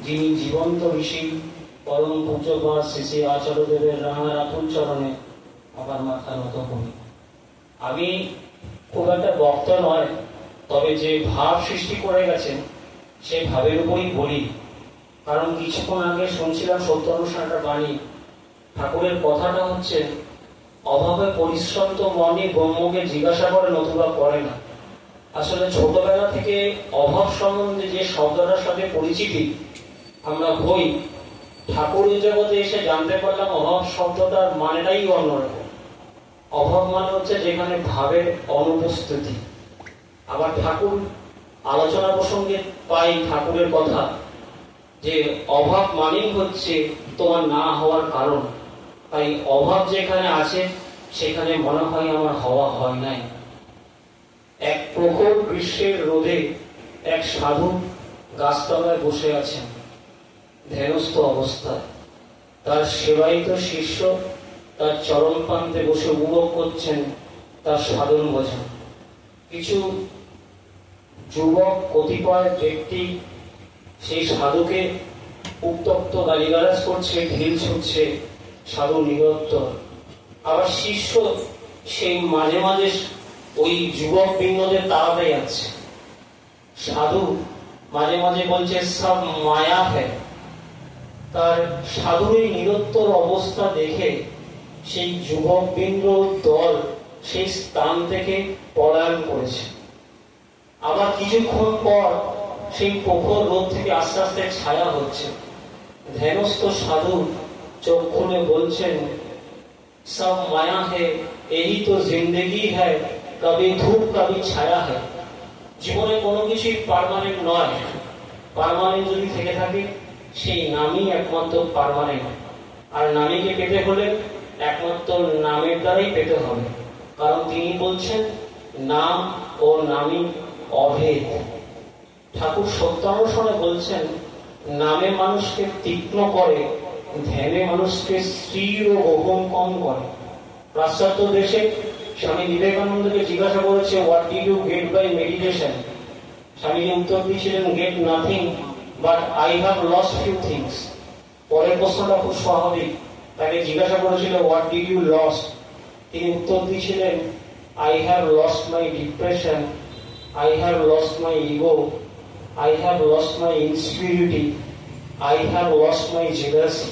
যিনি জীবন্ত ঋষি পরম পূজ্যপাদ শ্রী শ্রী আচার্যদেবের রাঙা রাতুল চরণে আমার মাথা নত করি। আমি খুব একটা বক্তা নয়, তবে যে ভাব সৃষ্টি করে গেছেন সেই ভাবের উপরই বলি। কারণ কিছুক্ষণ আগে শুনছিলাম সত্য অনুষ্ঠানটা বাণী, ঠাকুরের কথাটা হচ্ছে অভাবে পরিশ্রান্ত মনে ব্রহ্মকে জিজ্ঞাসা করে নতুবা করে না। আসলে ছোটবেলা থেকে অভাব সম্বন্ধে যে শব্দটার সাথে পরিচিতি আমরা হই, ঠাকুরের জগতে এসে জানতে পারলাম অভাব শব্দটার মানেটাই অন্যরকম। অভাব মানে হচ্ছে যেখানে ভাবের অনুপস্থিতি। আবার ঠাকুর আলোচনা প্রসঙ্গে পাই ঠাকুরের কথা যে অভাব মানেই হচ্ছে তোমার না হওয়ার কারণ। তাই অভাব যেখানে আছে সেখানে মনে হয় আমার হওয়া হয় নাই। এক প্রখর গ্রীষ্মের রোদে এক সাধু গাছতলায় বসে আছেন ধ্যানস্থ অবস্থায়। তার সেবায়িত শিষ্য তার চরণ প্রান্তে বসে উপভোগ করছেন তার সাধন ভজন। কিছু যুবক কতিপয় ব্যক্তি সেই সাধুকে উত্তপ্ত গালিগালাজ করছে, ঢিল ছুটছে, সাধু নিরুত্তর। আবার শিষ্য সেই মাঝে মাঝে ওই যুবক বৃন্দদের তাড়াতে যাচ্ছে। সাধু মাঝে মাঝে বলছে সব মায়া হ্যায়। তার সাধুর এই নিরুত্তর অবস্থা দেখে সেই যুবক বৃন্দ দল সেই স্থান থেকে পলায়ন করেছে। আবার কিছুক্ষণ পর সেই প্রখর রোদ থেকে আস্তে আস্তে ছায়া হচ্ছে। ধ্যানস্থ সাধু চোখ খুলে বলছেন সব মায়া है, यही तो जिंदगी है, कभी धूप कभी छाया है। জীবনে কোনো কিছুই পার্মানেন্ট নয়। পার্মানেন্ট যদি থেকে থাকে সেই নামই একমাত্র পার্মানেন্ট। আর নামীকে পেতে হলে একমাত্র নামের দ্বারাই পেতে হবে। কারণ তিনি বলছেন নাম ও নামী অভেদ। ঠাকুর সত্যানুসরণে বলছেন নামে মানুষকে তীক্ষ্ণ করে, ধ্যানে মানুষকে স্থির ও অহংকম করে। পাশ্চাত্য দেশে স্বামী বিবেকানন্দকে জিজ্ঞাসা করেছে what did you get by meditation. Swamiji উত্তর দিয়েছিলেন get nothing but I have lost few things. পরের প্রশ্নটা খুব স্বাভাবিক, তাকে জিজ্ঞাসা করেছিল হোয়াট ডিড ইউ লস্ট। তিনি উত্তর দিয়েছিলেন I have lost my depression, I have lost my ego, I have lost my insecurity, I have lost my jealousy.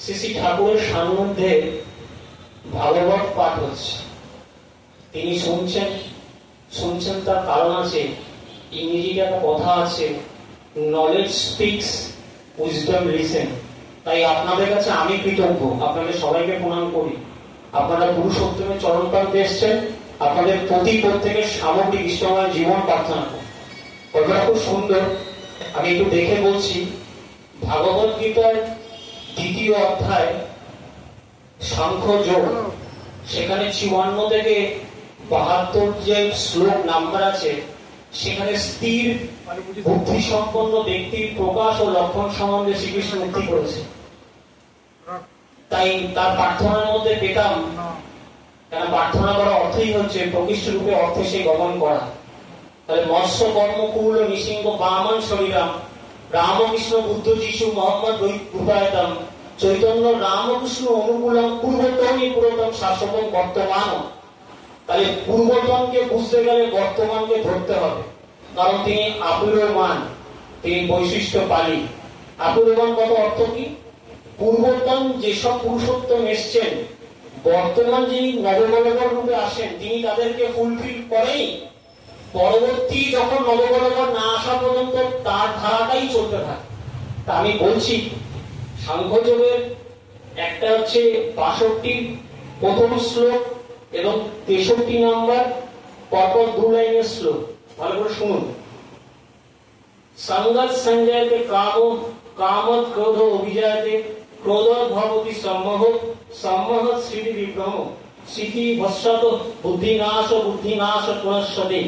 Shri ঠাকুরের সান্নিধ্যে ভাগবত পাঠ হচ্ছে, তিনি শুনছেন তার কারণ আছে। ইংরেজিতে একটা কথা আছে নলেজ স্পিক্স, উইজডম লিসেন। তাই আপনাদের কাছে আমি কৃতজ্ঞ, আপনাদের সবাইকে প্রণাম করি। আপনারা পুরুষোত্তমের চরণ প্রান্তে এসছেন, আপনাদের প্রতি প্রত্যেকের সামগ্রিক ইষ্টময় জীবন প্রার্থনা করি। কথাটা খুব সুন্দর, আমি একটু দেখে বলছি। ভাগবত গীতার 2য় অধ্যায় সাংখ্যযোগ, সেখানে 54 থেকে 72 যে শ্লোক নাম্বার আছে, সেখানে স্থির বুদ্ধি সম্পন্ন ব্যক্তির প্রকাশ ও লক্ষণ সম্বন্ধে শ্রীকৃষ্ণ উক্তি করেছে। তাই তার প্রার্থনার মধ্যে পেতাম, কেন প্রার্থনা করার অর্থই হচ্ছে প্রকৃষ্ট রূপে অর্থে সেই গমন করা। তাহলে মৎস্য কর্মকুল নৃসিংহ বামন শরীরাম রামকৃষ্ণ বুদ্ধ যিশু মোহাম্মদ রূপায়তম চৈতন্য রামকৃষ্ণ অনুকূলম পূর্বতমই পুরাতন শাশ্বতম বর্তমান। তাহলে পূর্বতনকে বুঝতে গেলে বর্তমানকে ধরতে হবে। কারণ তিনি আপিরমান, তিনি বৈশিষ্ট্য পালি। আপিরমান কত অর্থ কি? পূর্বতন যেসব পুরুষোত্তম এসছেন, বর্তমান যিনি নববলবর রূপে আসেন, তিনি তাদেরকে ফুলফিল করেই। পরবর্তী যখন নববলবর না আসা পর্যন্ত তার ধারাটাই চলতে থাকে। তা আমি বলছি সাংখ্যযোগের একটা হচ্ছে 62 প্রথম শ্লোক এবং 63 নম্বর পরপর 2 লাইনের শ্লোক, ভালো করে শুনুন। সংগত সঞ্জয়তে কামত ক্রোধ অভিজাতে ক্রোধ ভবতি সম্মোহ সম্মোহ স্মৃতি বিভ্রম স্মৃতি ভস্যত বুদ্ধিনাশ বুদ্ধিনাশ পুনঃসতে।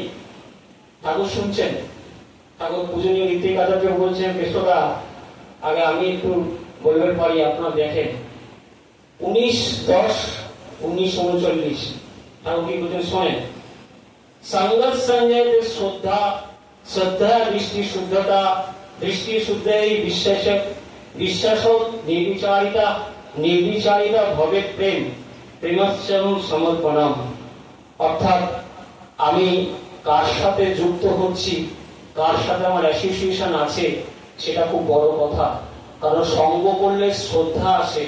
ঠাকুর শুনছেন, ঠাকুর পূজনীয় ঋত্বিক আচার্য বলছেন কেষ্টদা আগে আমি একটু বলবার পারি, আপনারা দেখেন 19/10/1939 ঠাকুর কি বলছেন শোনেন। संगत संजय श्रद्धा श्रद्धा दृष्टि शुद्धता দৃষ্টি শুদ্ধেই বিশ্বাস নির্বিচারিতা ভবে প্রেম প্রেমাচ্ছম সমর্পণম। অর্থাৎ আমি কার সাথে যুক্ত হচ্ছি, কার সাথে আমার অ্যাসোসিয়েশন আছে, সেটা খুব বড় কথা। কারণ সঙ্গ করলে শ্রদ্ধা আসে,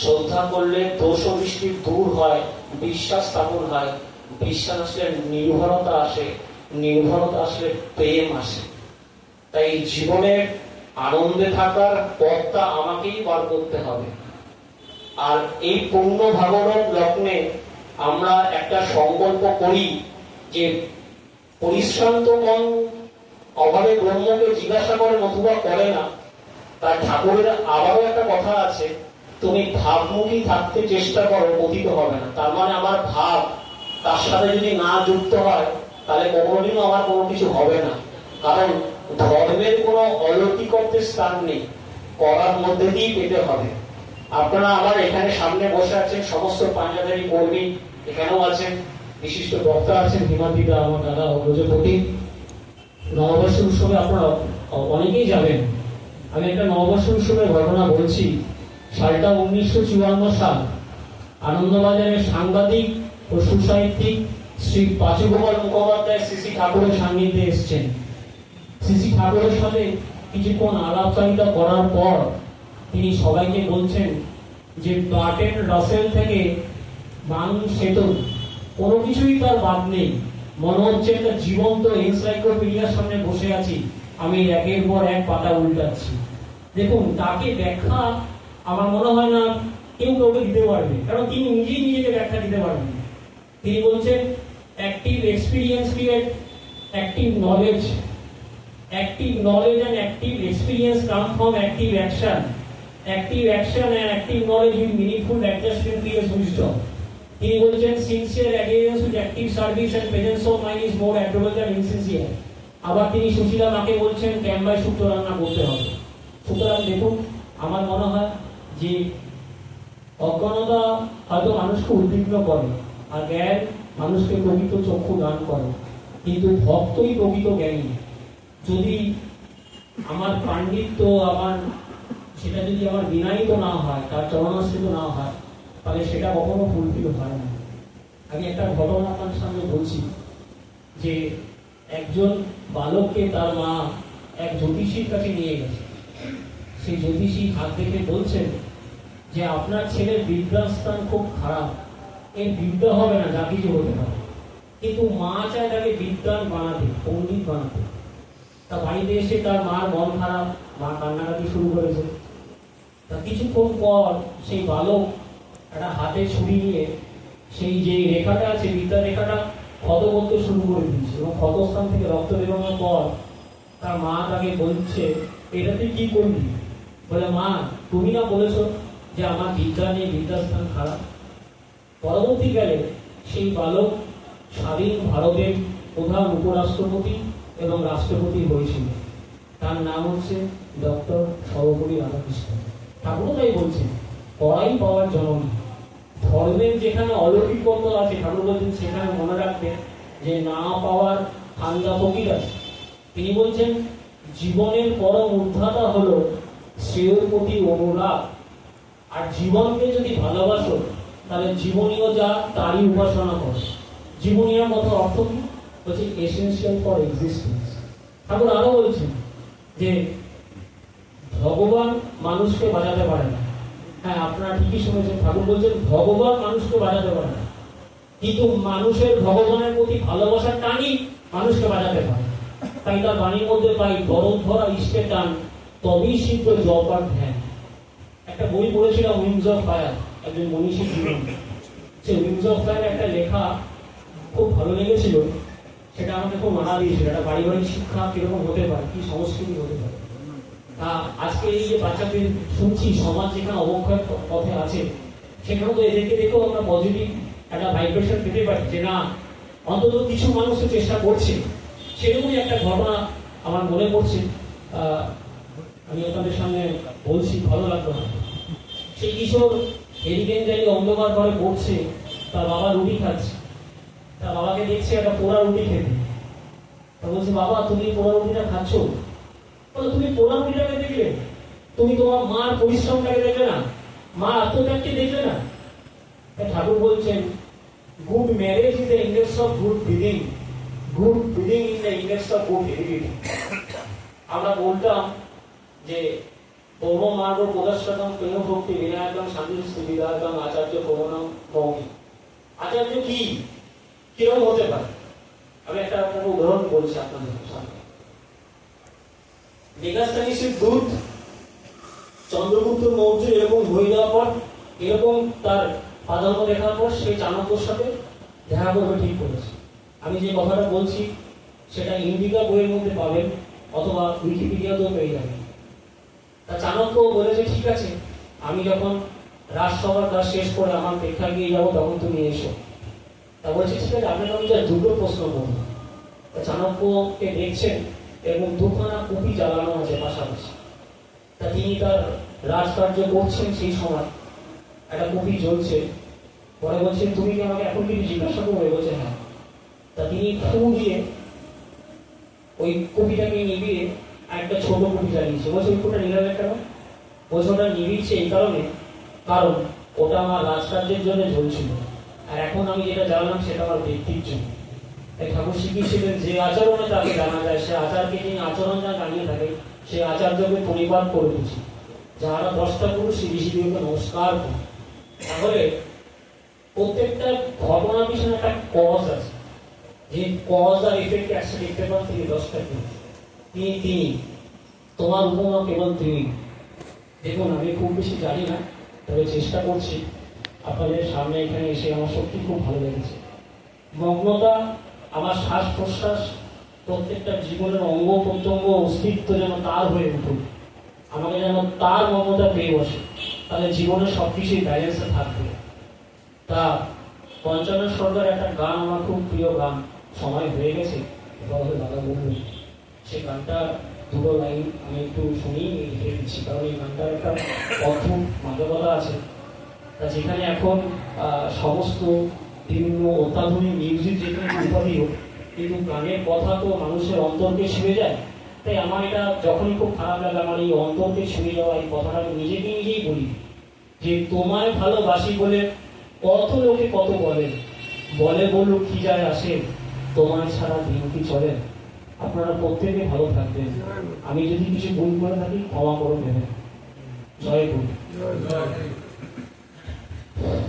শ্রদ্ধা করলে দোষ ও দৃষ্টি দূর হয়, বিশ্বাস স্থাপন হয়, বিশ্বাস আসলে নির্ভরতা আসে, নির্ভরতা আসলে প্রেম আসে। তাই জীবনের আনন্দে থাকার পথটা আমাকেই বার করতে হবে। আর এই পূর্ণ ভাগবত লগ্নে আমরা একটা সংকল্প করি যে পরিশ্রান্ত মন অভাবে ব্রহ্মকে জিজ্ঞাসা করে নতুবা করে না। তার ঠাকুরের আবারও একটা কথা আছে, তুমি ভাবমুখী থাকতে চেষ্টা করো, পতিত হবে না। তার মানে আমার ভাব তার সাথে যদি না যুক্ত হয়, তাহলে কোনোদিনও আমার কোনো কিছু হবে না। কারণ ধর্মের কোনো অলৌকিকত্বের স্থান নেই, করার মধ্যে দিয়েই পেতে হবে। আপনারা আমার এখানে সামনে বসে আছেন, সমস্ত পাঞ্জাবের কর্মী এখানেও আছেন, বিশিষ্ট বক্তা আছেন, হিমাদিদা, আমার দাদা অগ্রজপতি। নববর্ষ উৎসবে আপনারা অনেকেই যাবেন। আমি একটা নববর্ষ উৎসবের ঘটনা বলছি। সালটা 1954 সাল। আনন্দবাজারের সাংবাদিক ও সুসাহিত্যিক শ্রী পাচুগোপাল মুখোপাধ্যায় শ্রী ঠাকুরের সান্নিধ্যে এসছেন। শ্রী ঠাকুরের সাথে কিছুক্ষণ আলাপচারিতা করার পর তিনি সবাইকে বলছেন যে বার্টন রাসেল থেকে বাং সেতু কোনো কিছুই তার বাদ নেই। মনে হচ্ছে একটা জীবন্ত এনসাইক্লোপিডিয়ার সামনে বসে আছি, আমি একের পর এক পাতা উল্টাচ্ছি। দেখুন, তাকে ব্যাখ্যা আমার মনে হয় না কেউ কাউকে দিতে পারবে, কারণ তিনি নিজেই নিজেকে ব্যাখ্যা দিতে পারবেন। তিনি বলছেন active experience create active knowledge, active knowledge and active experience come from active action. Active action and active knowledge with meaningful adjustment creates wisdom. তিনি বলছেন sincere adherence with active service and presence of mind is more admirable than insincere. আবার তিনি সুশীলা মাকে বলছেন ক্যাম্বায় শুক্তো রান্না করতে হবে। সুতরাং দেখুন, আমার মনে হয় যে অজ্ঞানতা হয়তো মানুষকে উদ্বিগ্ন করে, আর জ্ঞান মানুষকে প্রকৃত চক্ষু দান করে, কিন্তু ভক্তই প্রকৃত জ্ঞানী। যদি আমার পাণ্ডিত্য সেটা যদি আমার বিনায়িত না হয়, তার চরণাশ্রিত না হয়, তাহলে সেটা কখনো ফুলফিল হয় না। আমি একটা ঘটনা আপনার সামনে বলছি যে একজন বালককে তার মা এক জ্যোতিষীর কাছে নিয়ে গেছে। সেই জ্যোতিষী হাত দেখে বলছেন যে আপনার ছেলের বিদ্যাস্থান খুব খারাপ, এর বিদ্যা হবে না, যা কিছু হতে পারে, কিন্তু মা চায় তাকে বিদ্বান বানাতে, পণ্ডিত বানাতে। তা বাড়িতে এসে তার মার মন খারাপ, মা কান্নাকাটি শুরু করেছে। তা কিছুক্ষণ পর সেই বালক একটা হাতে ছুরি নিয়ে সেই যে রেখাটা আছে, বিদ্যা রেখাটা ক্ষত করতে শুরু করে দিয়েছে, এবং ক্ষতস্থান থেকে রক্ত বেরোনোর পর তার মা তাকে বলছে, এটা তুই কি করবি? বলে, মা তুমি না বলেছো যে আমার বিদ্যা নেই, বিদ্যাস্থান খারাপ। পরবর্তীকালে সেই বালক স্বাধীন ভারতের প্রধান উপরাষ্ট্রপতি এবং রাষ্ট্রপতি হয়েছিল। তার নাম হচ্ছে ডক্টর সর্বপল্লী রাধাকৃষ্ণ। ঠাকুরও তাই বলছেন, পড়াই পাওয়ার জননী। ধর্মের যেখানে অলৌকিকত্ব আছে, ঠাকুর বলছেন সেখানে মনে রাখবেন যে না পাওয়ার ঠান্ডা ফকির আছে। তিনি বলছেন জীবনের পরম উদ্ধাতা হলো শ্রেয়র প্রতি অনুরাগ। আর জীবনকে যদি ভালোবাসো, তাহলে জীবনীয় যা তারই উপাসনা করো। জীবনীয় কথা অর্থ কি? হচ্ছে এসেনশিয়াল ফর এক্সিস্টেন্স। ঠাকুর আরো বলছেন যে ভগবান মানুষকে বাজাতে পারে না। হ্যাঁ, আপনারা ঠিকই শুনেছেন, ঠাকুর বলছেন ভগবান মানুষকে বাজাতে পারে না, কিন্তু মানুষের ভগবানের প্রতি ভালোবাসার টানই মানুষকে বাজাতে পারে। তাই তার বাণীর মধ্যে পাই, দরদ ভরা ইষ্টের টান, তবেই শীঘ্র জপ আর ধ্যান। একটা বই পড়েছিলাম, উইংস অফ ফায়ার, একজন মনীষীর জীবন। সে উইংস অফ ফায়ার একটা লেখা খুব ভালো লেগেছিল, সেটা আমাকে খুব মানা দিয়েছিল। একটা বাড়ি বাড়ি শিক্ষা কিরকম হতে পারে, কি সংস্কৃতি হতে পারে। আজকে এই যে বাচ্চাদের শুনছি সমাজ যেখানে অবক্ষয়ের পথে আছে, সেখানে তো এদেরকে দেখেও আমরা পজিটিভ একটা ভাইব্রেশন পেতে পারি যে না, অন্তত কিছু মানুষের চেষ্টা করছে। সেরকমই একটা ঘটনা আমার মনে পড়ছে, আমি আপনাদের সামনে বলছি, ভালো লাগলো না। সেই কিশোর হেরিকেন জারি অন্ধকার ঘরে পড়ছে, তার বাবা রুটি খাচ্ছে। তার বাবাকে দেখছে একটা পোড়া রুটি খেতে। তা বলছে, বাবা তুমি পোড়া রুটিটা খাচ্ছ? বলো তুমি পোড়ামুড়িটাকে দেখলে, তুমি তোমার মার পরিশ্রমটাকে দেখলে না, মা আত্মত্যাগকে দেখলে না। ঠাকুর বলছেন good marriage is the index of good breathing, good breathing is the index of good heredity. আমরা বলতাম যে ধর্ম মার্গ প্রদর্শনম প্রেম ভক্তি বিনায়কম শান্তি বিধায়কম আচার্য প্রবণম মৌমি। আচার্য কি কিরকম হতে পারে? আমি একটা উদাহরণ বলছি আপনাদের সামনে। মেগাস্থানিসের দূত চন্দ্রগুপ্ত মৌর্য এরকম হয়ে যাওয়ার পর, এরকম তার প্রাধান্য দেখার পর সে চাণক্যর সাথে দেখা করবে ঠিক করেছে। আমি যে কথাটা বলছি সেটা ইন্ডিকা বইয়ের মধ্যে পাবেন অথবা উইকিপিডিয়াতেও পেয়ে যাবেন। তা চাণক্য বলেছে ঠিক আছে, আমি যখন রাজসভার কাজ শেষ করে আমার প্রেক্ষায় গিয়ে যাবো তখন তুমি এসো। তা বলছে ঠিক আছে, আপনাকে আমি দুটো প্রশ্ন করবো। তা চাণক্যকে দেখছেন এবং দুখানা কুপি জ্বালানো আছে পাশাপাশি। তা তিনি তার রাজকার্য করছেন, সেই সময় একটা কুপি জ্বলছে। পরে বলছেন তুমি কি আমাকে এখন কিছু জিজ্ঞাসা করবে? বলছে হ্যাঁ। তা তিনি ফু দিয়ে ওই কুপিটাকে নিভিয়ে একটা ছোট কুপি জ্বালিয়েছে। বলছে ওই কুপিটা নিলামের কেন? বলছে ওটা নিভিয়েছে এই কারণে, কারণ ওটা আমার রাজকার্যের জন্য জ্বলছিল, আর এখন আমি যেটা জ্বালালাম সেটা আমার ব্যক্তির জন্য। তাই ঠাকুর শিখিয়েছিলেন যে আচরণে তাকে জানা যায়, সে আচারকে যিনি আচরণ যা জানিয়ে থাকে সে আচার্যকে পরিপাক করে দিচ্ছে। যারা 10টা পুরুষ সেই ঋষিদেবকে নমস্কার করে। তাহলে প্রত্যেকটা ঘটনার পিছনে একটা কজ আছে, যে কজ আর এফেক্ট একসাথে দেখতে পান তিনি 10টা পুরুষ। তিনি তোমার উপমা কেবল তিনি। দেখুন আমি খুব বেশি জানি না, তবে চেষ্টা করছি। আপনাদের সামনে এখানে এসে আমার সত্যি খুব ভালো লেগেছে। মগ্নতা, আমার শ্বাস প্রশ্বাস, প্রত্যেকটা জীবনের অঙ্গ প্রত্যঙ্গ অস্তিত্ব যেন তার হয়ে উঠুক, আমাকে যেন তার মমতা পেয়ে বসে, তাহলে জীবনের সবকিছুই ব্যালেন্সে থাকবে। তা পঞ্চানন সরকার একটা গান আমার খুব প্রিয় গান, সময় হয়ে গেছে দাদা বলবেন, সেই গানটা দুটো লাইন আমি একটু শুনেই লিখে দিচ্ছি, কারণ এই গানটার একটা অদ্ভুত মাদকতা আছে। তা যেখানে এখন সমস্ত বিভিন্ন অত্যাধুনিক মিউজিক যেখানে উপাধি হোক, কিন্তু গানের কথা তো মানুষের অন্তরকে ছুঁয়ে যায়। তাই আমার এটা যখনই খুব খারাপ লাগে, আমার এই অন্তরকে ছুঁয়ে যাওয়া এই কথাটা আমি নিজেকে নিজেই বলি যে তোমায় ভালোবাসি বলে কত লোকে কত বলে, বলে বলুক কি যায় আসে, তোমায় ছাড়া দিন কি চলে। আপনারা প্রত্যেকে ভালো থাকবেন। আমি যদি কিছু ভুল করে থাকি ক্ষমা করে দেবেন। জয় গুরু।